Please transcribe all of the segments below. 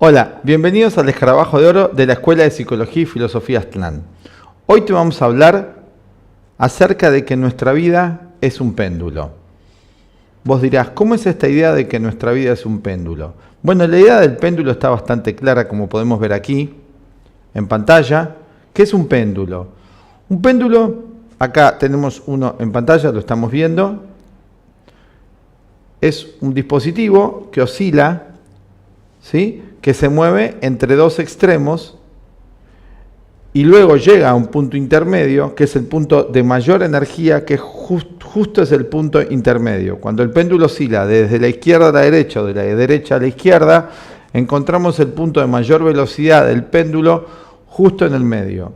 Hola, bienvenidos al Escarabajo de Oro de la Escuela de Psicología y Filosofía Aztlán. Hoy te vamos a hablar acerca de que nuestra vida es un péndulo. Vos dirás, ¿cómo es esta idea de que nuestra vida es un péndulo? Bueno, la idea del péndulo está bastante clara, como podemos ver aquí en pantalla. ¿Qué es un péndulo? Un péndulo, acá tenemos uno en pantalla, lo estamos viendo. Es un dispositivo que oscila, ¿sí?, que se mueve entre dos extremos y luego llega a un punto intermedio, que es el punto de mayor energía, que justo es el punto intermedio. Cuando el péndulo oscila desde la izquierda a la derecha o de la derecha a la izquierda, encontramos el punto de mayor velocidad del péndulo justo en el medio.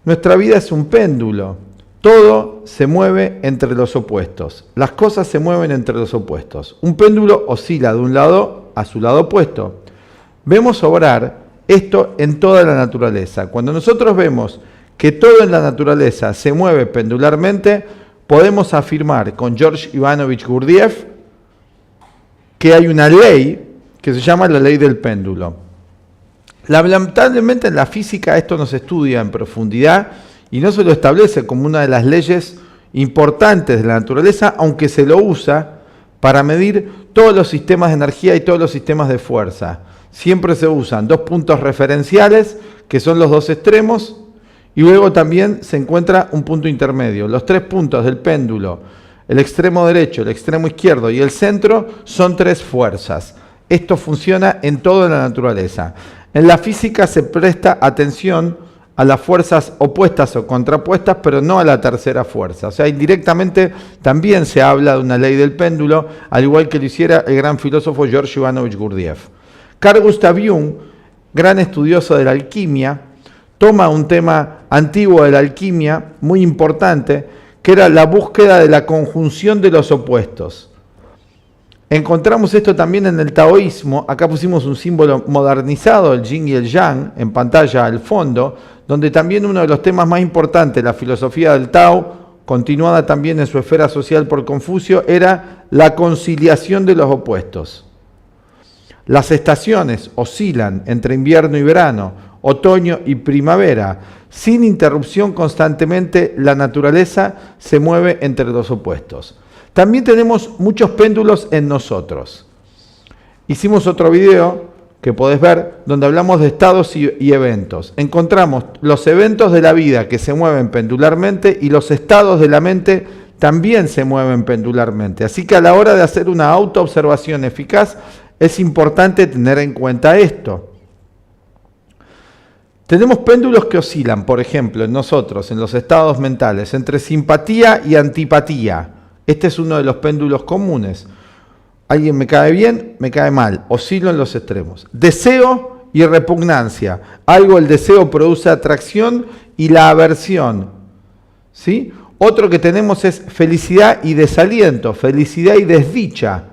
Nuestra vida es un péndulo. Todo se mueve entre los opuestos. Las cosas se mueven entre los opuestos. Un péndulo oscila de un lado a su lado opuesto. Vemos obrar esto en toda la naturaleza. Cuando nosotros vemos que todo en la naturaleza se mueve pendularmente, podemos afirmar con George Ivanovich Gurdjieff que hay una ley que se llama la ley del péndulo. Lamentablemente en la física esto no se estudia en profundidad y no se lo establece como una de las leyes importantes de la naturaleza, aunque se lo usa para medir todos los sistemas de energía y todos los sistemas de fuerza. Siempre se usan dos puntos referenciales, que son los dos extremos, y luego también se encuentra un punto intermedio. Los tres puntos del péndulo, el extremo derecho, el extremo izquierdo y el centro, son tres fuerzas. Esto funciona en toda la naturaleza. En la física se presta atención a las fuerzas opuestas o contrapuestas, pero no a la tercera fuerza. O sea, indirectamente también se habla de una ley del péndulo, al igual que lo hiciera el gran filósofo George Ivanovich Gurdjieff. Carl Gustav Jung, gran estudioso de la alquimia, toma un tema antiguo de la alquimia, muy importante, que era la búsqueda de la conjunción de los opuestos. Encontramos esto también en el taoísmo. Acá pusimos un símbolo modernizado, el yin y el yang, en pantalla al fondo, donde también uno de los temas más importantes, la filosofía del Tao, continuada también en su esfera social por Confucio, era la conciliación de los opuestos. Las estaciones oscilan entre invierno y verano, otoño y primavera. Sin interrupción, constantemente la naturaleza se mueve entre los opuestos. También tenemos muchos péndulos en nosotros. Hicimos otro video que podés ver donde hablamos de estados y eventos. Encontramos los eventos de la vida que se mueven pendularmente y los estados de la mente también se mueven pendularmente. Así que a la hora de hacer una autoobservación eficaz es importante tener en cuenta esto. Tenemos péndulos que oscilan, por ejemplo, en nosotros, en los estados mentales, entre simpatía y antipatía. Este es uno de los péndulos comunes. Alguien me cae bien, me cae mal. Oscilo en los extremos. Deseo y repugnancia. Algo, el deseo produce atracción y la aversión, ¿sí? Otro que tenemos es felicidad y desaliento, felicidad y desdicha.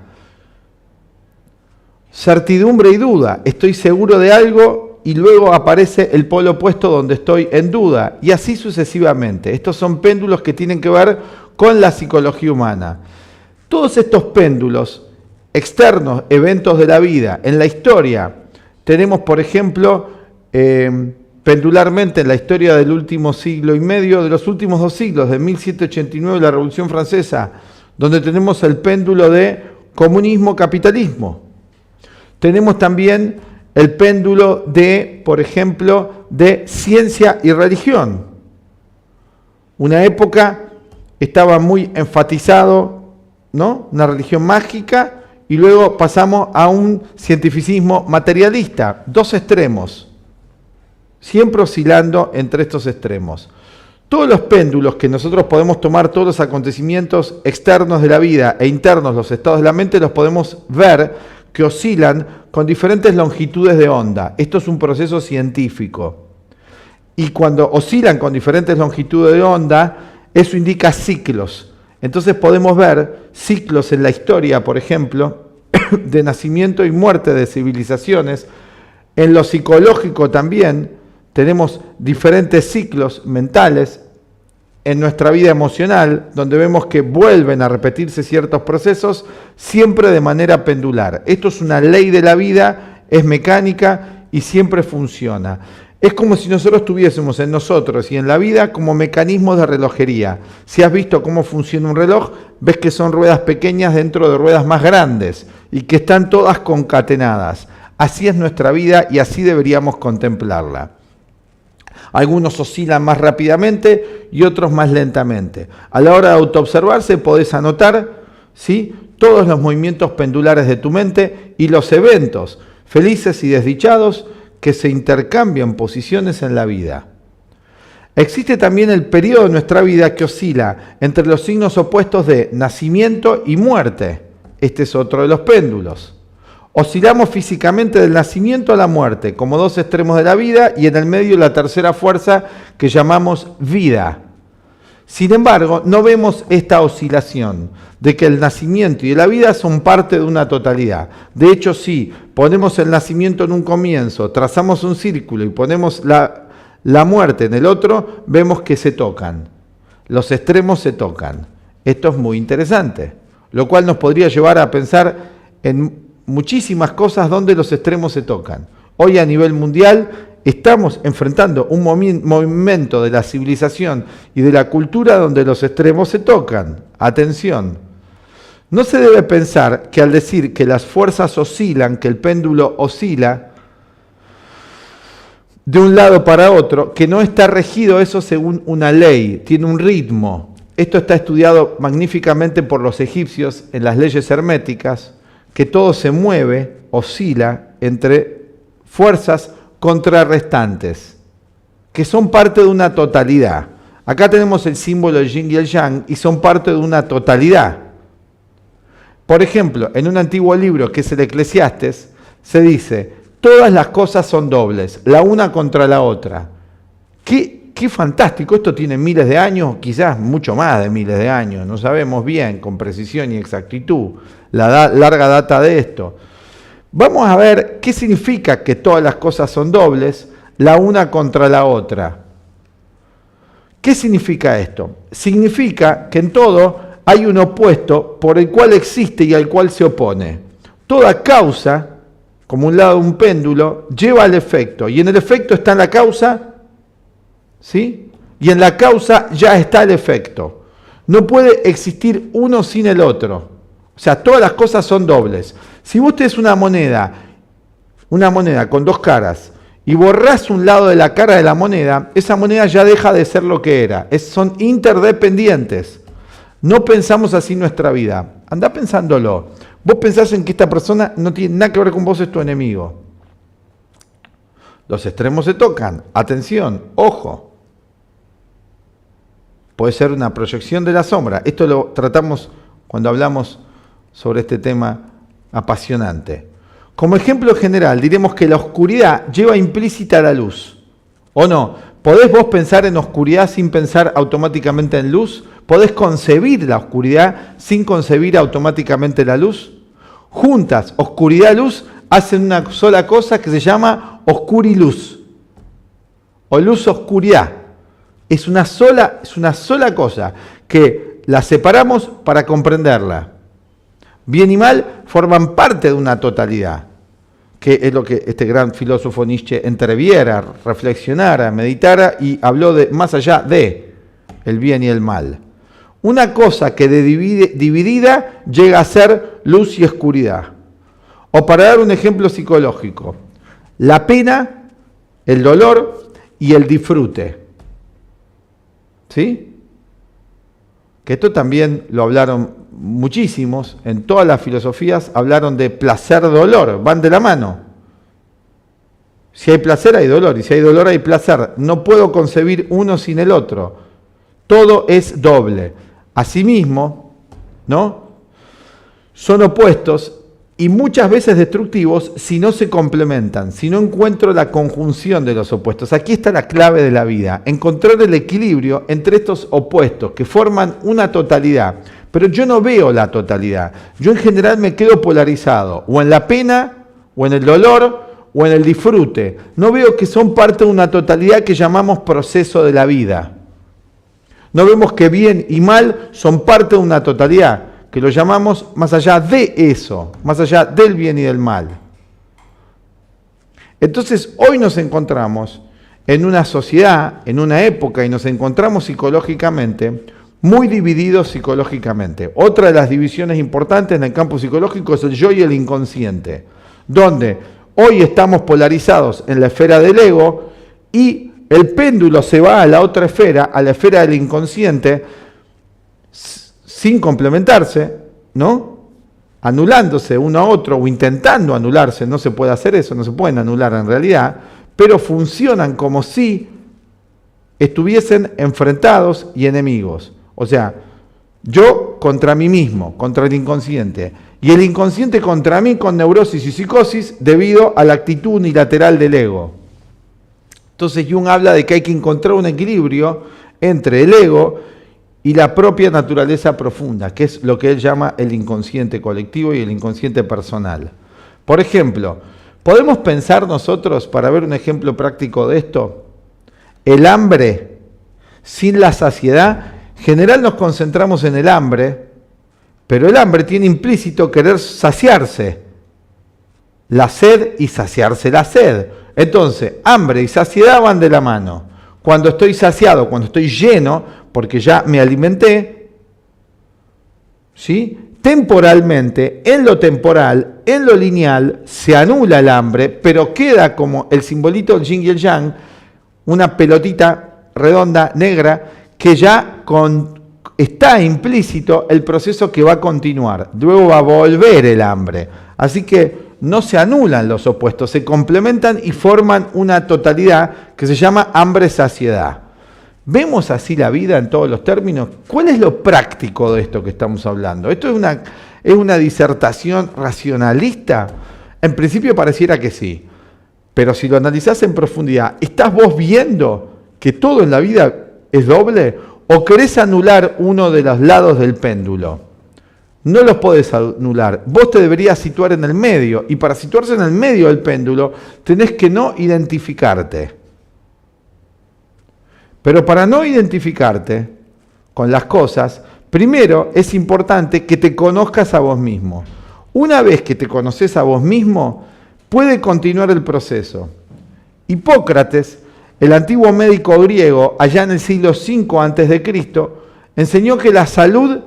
Certidumbre y duda. Estoy seguro de algo y luego aparece el polo opuesto donde estoy en duda. Y así sucesivamente. Estos son péndulos que tienen que ver con la psicología humana. Todos estos péndulos externos, eventos de la vida, en la historia, tenemos por ejemplo, pendularmente en la historia del último siglo y medio, de los últimos 2 siglos, de 1789, la Revolución Francesa, donde tenemos el péndulo de comunismo-capitalismo. Tenemos también el péndulo de, por ejemplo, de ciencia y religión. Una época estaba muy enfatizado, ¿no?, una religión mágica, y luego pasamos a un cientificismo materialista. 2 extremos, siempre oscilando entre estos extremos. Todos los péndulos que nosotros podemos tomar, todos los acontecimientos externos de la vida e internos, los estados de la mente, los podemos ver que oscilan con diferentes longitudes de onda. Esto es un proceso científico. Y cuando oscilan con diferentes longitudes de onda, eso indica ciclos. Entonces podemos ver ciclos en la historia, por ejemplo, de nacimiento y muerte de civilizaciones. En lo psicológico también tenemos diferentes ciclos mentales. En nuestra vida emocional, donde vemos que vuelven a repetirse ciertos procesos, siempre de manera pendular. Esto es una ley de la vida es mecánica y siempre funciona. Es como si nosotros tuviésemos en nosotros y en la vida como mecanismos de relojería. Si has visto cómo funciona un reloj, ves que son ruedas pequeñas dentro de ruedas más grandes y que están todas concatenadas. Así es nuestra vida y así deberíamos contemplarla. Algunos oscilan más rápidamente y otros más lentamente. A la hora de autoobservarse podés anotar, ¿sí?, todos los movimientos pendulares de tu mente y los eventos felices y desdichados que se intercambian posiciones en la vida. Existe también el periodo de nuestra vida que oscila entre los signos opuestos de nacimiento y muerte. Este es otro de los péndulos. Oscilamos físicamente del nacimiento a la muerte, como dos extremos de la vida, y en el medio la tercera fuerza que llamamos vida. Sin embargo, no vemos esta oscilación de que el nacimiento y la vida son parte de una totalidad. De hecho, si ponemos el nacimiento en un comienzo, trazamos un círculo y ponemos la muerte en el otro, vemos que se tocan. Los extremos se tocan. Esto es muy interesante, lo cual nos podría llevar a pensar en muchísimas cosas donde los extremos se tocan. Hoy a nivel mundial estamos enfrentando un movimiento de la civilización y de la cultura donde los extremos se tocan. Atención. No se debe pensar que al decir que las fuerzas oscilan, que el péndulo oscila de un lado para otro, que no está regido eso según una ley, tiene un ritmo. Esto está estudiado magníficamente por los egipcios en las leyes herméticas, que todo se mueve, oscila entre fuerzas contrarrestantes, que son parte de una totalidad. Acá tenemos el símbolo del yin y el yang y son parte de una totalidad. Por ejemplo, en un antiguo libro que es el Eclesiastés, se dice, todas las cosas son dobles, la una contra la otra. Qué fantástico, esto tiene miles de años, quizás mucho más de miles de años, no sabemos bien con precisión y exactitud la larga data de esto. Vamos a ver qué significa que todas las cosas son dobles, la una contra la otra. ¿Qué significa esto? Significa que en todo hay un opuesto por el cual existe y al cual se opone. Toda causa, como un lado de un péndulo, lleva al efecto, y en el efecto está la causa, ¿sí? Y en la causa ya está el efecto. No puede existir uno sin el otro. O sea, todas las cosas son dobles. Si vos tenés una moneda con dos caras, y borrás un lado de la cara de la moneda, esa moneda ya deja de ser lo que era. Son interdependientes. No pensamos así en nuestra vida. Andá pensándolo. Vos pensás en que esta persona no tiene nada que ver con vos, es tu enemigo. Los extremos se tocan. Atención, ojo. Puede ser una proyección de la sombra. Esto lo tratamos cuando hablamos sobre este tema apasionante. Como ejemplo general, diremos que la oscuridad lleva implícita la luz. ¿O no? ¿Podés vos pensar en oscuridad sin pensar automáticamente en luz? ¿Podés concebir la oscuridad sin concebir automáticamente la luz? Juntas, oscuridad y luz hacen una sola cosa que se llama oscuriluz. O luz-oscuridad. Es una sola cosa que la separamos para comprenderla. Bien y mal forman parte de una totalidad, que es lo que este gran filósofo Nietzsche entreviera, reflexionara, meditara y habló de más allá de el bien y el mal. Una cosa que dividida llega a ser luz y oscuridad. O para dar un ejemplo psicológico, la pena, el dolor y el disfrute. ¿Sí? Que esto también lo hablaron muchísimos, en todas las filosofías hablaron de placer-dolor, van de la mano. Si hay placer hay dolor, y si hay dolor hay placer. No puedo concebir uno sin el otro. Todo es doble. Asimismo, ¿no? Son opuestos y muchas veces destructivos si no se complementan, si no encuentro la conjunción de los opuestos. Aquí está la clave de la vida, encontrar el equilibrio entre estos opuestos que forman una totalidad. Pero yo no veo la totalidad. Yo en general me quedo polarizado, o en la pena, o en el dolor, o en el disfrute. No veo que son parte de una totalidad que llamamos proceso de la vida. No vemos que bien y mal son parte de una totalidad, que lo llamamos más allá de eso, más allá del bien y del mal. Entonces, hoy nos encontramos en una sociedad, en una época, y nos encontramos psicológicamente muy divididos psicológicamente. Otra de las divisiones importantes en el campo psicológico es el yo y el inconsciente, donde hoy estamos polarizados en la esfera del ego y el péndulo se va a la otra esfera, a la esfera del inconsciente, sin complementarse, ¿no? Anulándose uno a otro o intentando anularse. No se puede hacer eso, no se pueden anular en realidad, pero funcionan como si estuviesen enfrentados y enemigos. O sea, yo contra mí mismo, contra el inconsciente, y el inconsciente contra mí con neurosis y psicosis debido a la actitud unilateral del ego. Entonces Jung habla de que hay que encontrar un equilibrio entre el ego y la propia naturaleza profunda, que es lo que él llama el inconsciente colectivo y el inconsciente personal. Por ejemplo, ¿podemos pensar nosotros, para ver un ejemplo práctico de esto, el hambre sin la saciedad? En general nos concentramos en el hambre, pero el hambre tiene implícito querer saciarse, la sed y saciarse la sed. Entonces, hambre y saciedad van de la mano. Cuando estoy saciado, cuando estoy lleno, porque ya me alimenté, ¿sí? Temporalmente, en lo temporal, en lo lineal, se anula el hambre, pero queda como el simbolito del yin y el yang, una pelotita redonda, negra, que ya está implícito el proceso que va a continuar. Luego va a volver el hambre. Así que no se anulan los opuestos, se complementan y forman una totalidad que se llama hambre-saciedad. ¿Vemos así la vida en todos los términos? ¿Cuál es lo práctico de esto que estamos hablando? ¿Esto es una disertación racionalista? En principio pareciera que sí, pero si lo analizás en profundidad, ¿estás vos viendo que todo en la vida es doble? ¿O querés anular uno de los lados del péndulo? No los podés anular. Vos te deberías situar en el medio, y para situarse en el medio del péndulo tenés que no identificarte. Pero para no identificarte con las cosas, primero es importante que te conozcas a vos mismo. Una vez que te conoces a vos mismo, puede continuar el proceso. Hipócrates, el antiguo médico griego, allá en el siglo V a.C., enseñó que la salud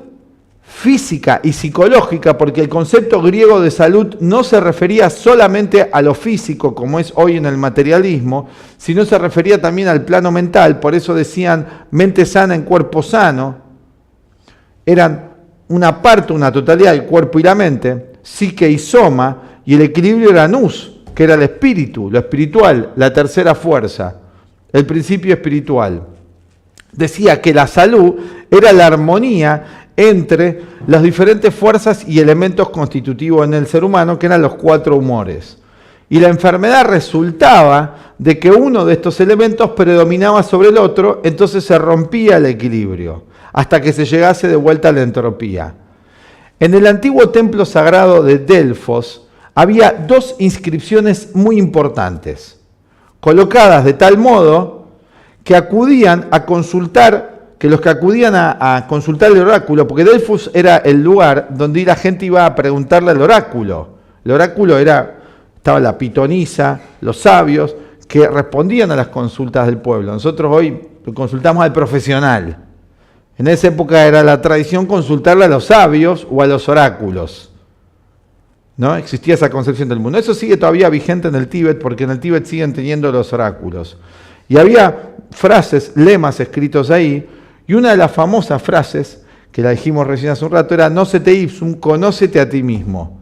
física y psicológica, porque el concepto griego de salud no se refería solamente a lo físico, como es hoy en el materialismo, sino se refería también al plano mental. Por eso decían mente sana en cuerpo sano. Eran una parte, una totalidad del cuerpo y la mente, psique y soma, y el equilibrio era nous, que era el espíritu, lo espiritual, la tercera fuerza, el principio espiritual. Decía que la salud era la armonía entre las diferentes fuerzas y elementos constitutivos en el ser humano, que eran los 4 humores. Y la enfermedad resultaba de que uno de estos elementos predominaba sobre el otro, entonces se rompía el equilibrio, hasta que se llegase de vuelta a la entropía. En el antiguo templo sagrado de Delfos había 2 inscripciones muy importantes, colocadas de tal modo que acudían a consultar, que los que acudían a consultar el oráculo, porque Delfos era el lugar donde la gente iba a preguntarle al oráculo. El oráculo estaba la pitonisa, los sabios, que respondían a las consultas del pueblo. Nosotros hoy consultamos al profesional. En esa época era la tradición consultarle a los sabios o a los oráculos. ¿No? Existía esa concepción del mundo. Eso sigue todavía vigente en el Tíbet, porque en el Tíbet siguen teniendo los oráculos. Y había frases, lemas escritos ahí, y una de las famosas frases, que la dijimos recién hace un rato, era nocete ipsum, conócete a ti mismo.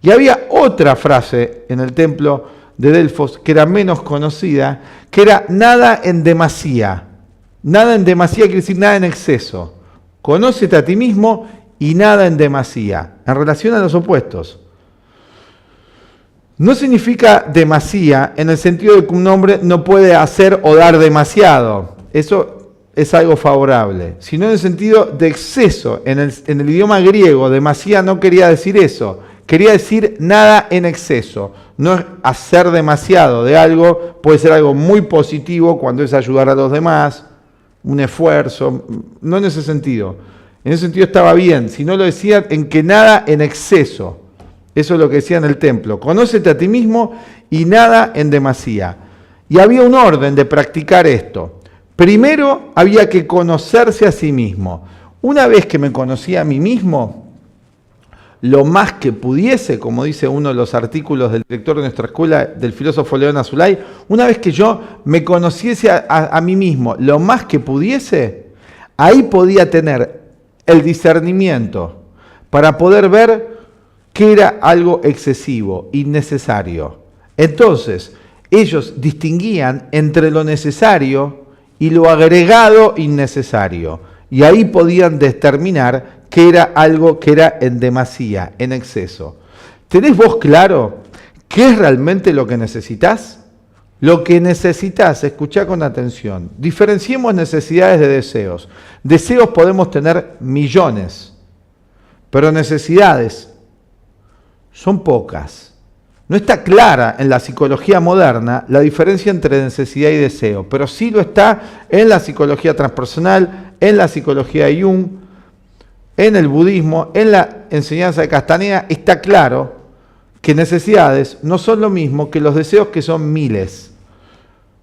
Y había otra frase en el templo de Delfos, que era menos conocida, que era nada en demasía. Nada en demasía quiere decir nada en exceso. Conócete a ti mismo y nada en demasía, en relación a los opuestos. No significa demasía en el sentido de que un hombre no puede hacer o dar demasiado. Eso es algo favorable, sino en el sentido de exceso. En el idioma griego, demasía no quería decir eso, quería decir nada en exceso. No es hacer demasiado de algo, puede ser algo muy positivo cuando es ayudar a los demás, un esfuerzo, no en ese sentido. En ese sentido estaba bien, si no lo decía en que nada en exceso. Eso es lo que decía en el templo. Conócete a ti mismo y nada en demasía. Y había un orden de practicar esto. Primero había que conocerse a sí mismo. Una vez que me conocía a mí mismo, lo más que pudiese, como dice uno de los artículos del director de nuestra escuela, del filósofo León Azulay, una vez que yo me conociese a mí mismo, lo más que pudiese, ahí podía tener el discernimiento para poder ver que era algo excesivo, innecesario. Entonces, ellos distinguían entre lo necesario y lo agregado innecesario. Y ahí podían determinar que era algo que era en demasía, en exceso. ¿Tenés vos claro qué es realmente lo que necesitas? Lo que necesitas, escuchá con atención. Diferenciemos necesidades de deseos. Deseos podemos tener millones, pero necesidades son pocas. No está clara en la psicología moderna la diferencia entre necesidad y deseo, pero sí lo está en la psicología transpersonal, en la psicología de Jung, en el budismo, en la enseñanza de Castaneda. Está claro que necesidades no son lo mismo que los deseos, que son miles.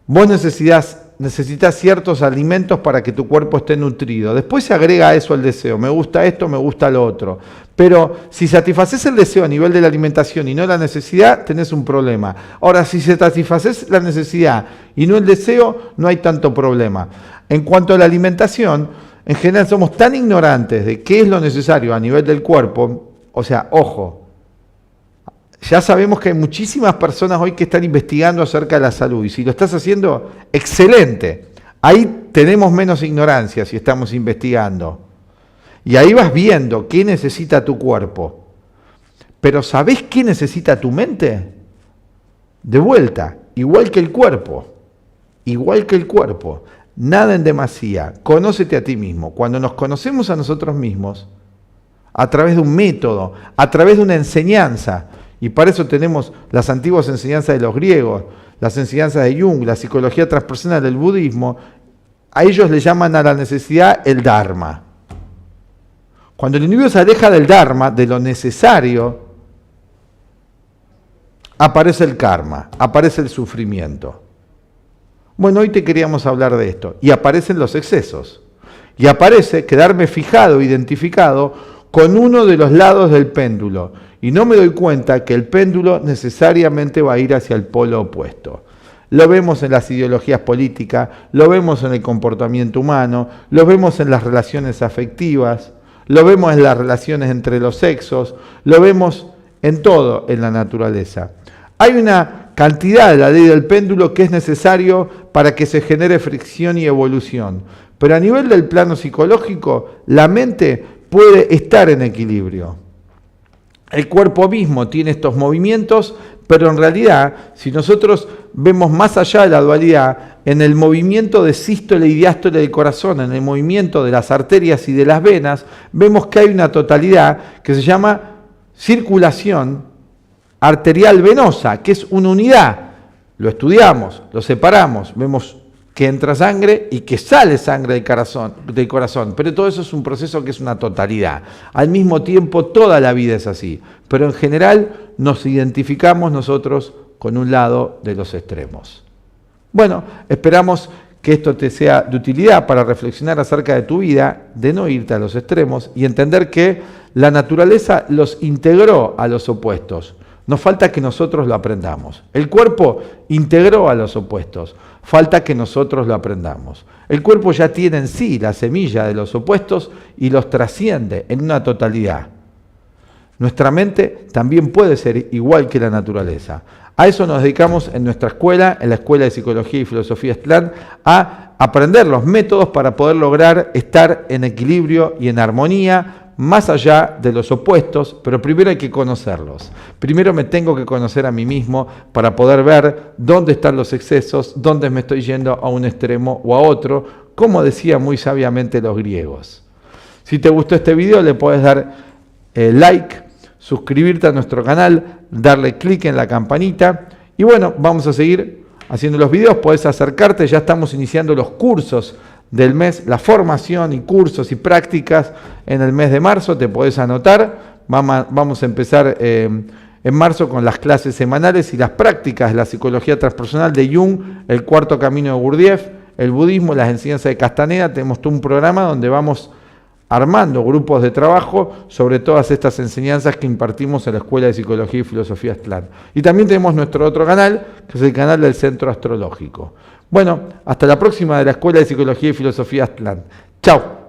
Vos necesitas ciertos alimentos para que tu cuerpo esté nutrido. Después se agrega a eso el deseo. Me gusta esto, me gusta lo otro. Pero si satisfaces el deseo a nivel de la alimentación y no la necesidad, tenés un problema. Ahora, si satisfaces la necesidad y no el deseo, no hay tanto problema. En cuanto a la alimentación, en general somos tan ignorantes de qué es lo necesario a nivel del cuerpo. O sea, ojo, ya sabemos que hay muchísimas personas hoy que están investigando acerca de la salud, y si lo estás haciendo, excelente. Ahí tenemos menos ignorancia si estamos investigando. Y ahí vas viendo qué necesita tu cuerpo. Pero ¿sabés qué necesita tu mente? De vuelta, igual que el cuerpo. Igual que el cuerpo. Nada en demasía. Conócete a ti mismo. Cuando nos conocemos a nosotros mismos, a través de un método, a través de una enseñanza, y para eso tenemos las antiguas enseñanzas de los griegos, las enseñanzas de Jung, la psicología transpersonal del budismo, a ellos le llaman a la necesidad el Dharma. Cuando el individuo se aleja del Dharma, de lo necesario, aparece el karma, aparece el sufrimiento. Bueno, hoy te queríamos hablar de esto. Y aparecen los excesos. Y aparece quedarme fijado, identificado con uno de los lados del péndulo. Y no me doy cuenta que el péndulo necesariamente va a ir hacia el polo opuesto. Lo vemos en las ideologías políticas, lo vemos en el comportamiento humano, lo vemos en las relaciones afectivas, lo vemos en las relaciones entre los sexos, lo vemos en todo en la naturaleza. Hay una cantidad de la ley del péndulo que es necesario para que se genere fricción y evolución. Pero a nivel del plano psicológico, la mente puede estar en equilibrio. El cuerpo mismo tiene estos movimientos, pero en realidad, si nosotros vemos más allá de la dualidad, en el movimiento de sístole y diástole del corazón, en el movimiento de las arterias y de las venas, vemos que hay una totalidad que se llama circulación arterial venosa, que es una unidad. Lo estudiamos, lo separamos, vemos que entra sangre y que sale sangre del corazón, pero todo eso es un proceso que es una totalidad. Al mismo tiempo, toda la vida es así, pero en general nos identificamos nosotros con un lado de los extremos. Bueno, esperamos que esto te sea de utilidad para reflexionar acerca de tu vida, de no irte a los extremos y entender que la naturaleza los integró a los opuestos. Nos falta que nosotros lo aprendamos. El cuerpo integró a los opuestos. Falta que nosotros lo aprendamos. El cuerpo ya tiene en sí la semilla de los opuestos y los trasciende en una totalidad. Nuestra mente también puede ser igual que la naturaleza. A eso nos dedicamos en nuestra escuela, en la Escuela de Psicología y Filosofía Estlán, a aprender los métodos para poder lograr estar en equilibrio y en armonía, más allá de los opuestos, pero primero hay que conocerlos. Primero me tengo que conocer a mí mismo para poder ver dónde están los excesos, dónde me estoy yendo a un extremo o a otro, como decían muy sabiamente los griegos. Si te gustó este video, le puedes dar like, suscribirte a nuestro canal, darle clic en la campanita y bueno, vamos a seguir haciendo los videos. Podés acercarte, ya estamos iniciando los cursos del mes, la formación y cursos y prácticas en el mes de marzo, te podés anotar. Vamos a empezar en marzo con las clases semanales y las prácticas de la psicología transpersonal de Jung, el cuarto camino de Gurdjieff, el budismo, las enseñanzas de Castaneda. Tenemos todo un programa donde vamos armando grupos de trabajo sobre todas estas enseñanzas que impartimos en la Escuela de Psicología y Filosofía Aztlán. Y también tenemos nuestro otro canal, que es el canal del Centro Astrológico. Bueno, hasta la próxima de la Escuela de Psicología y Filosofía Aztlán. Chao.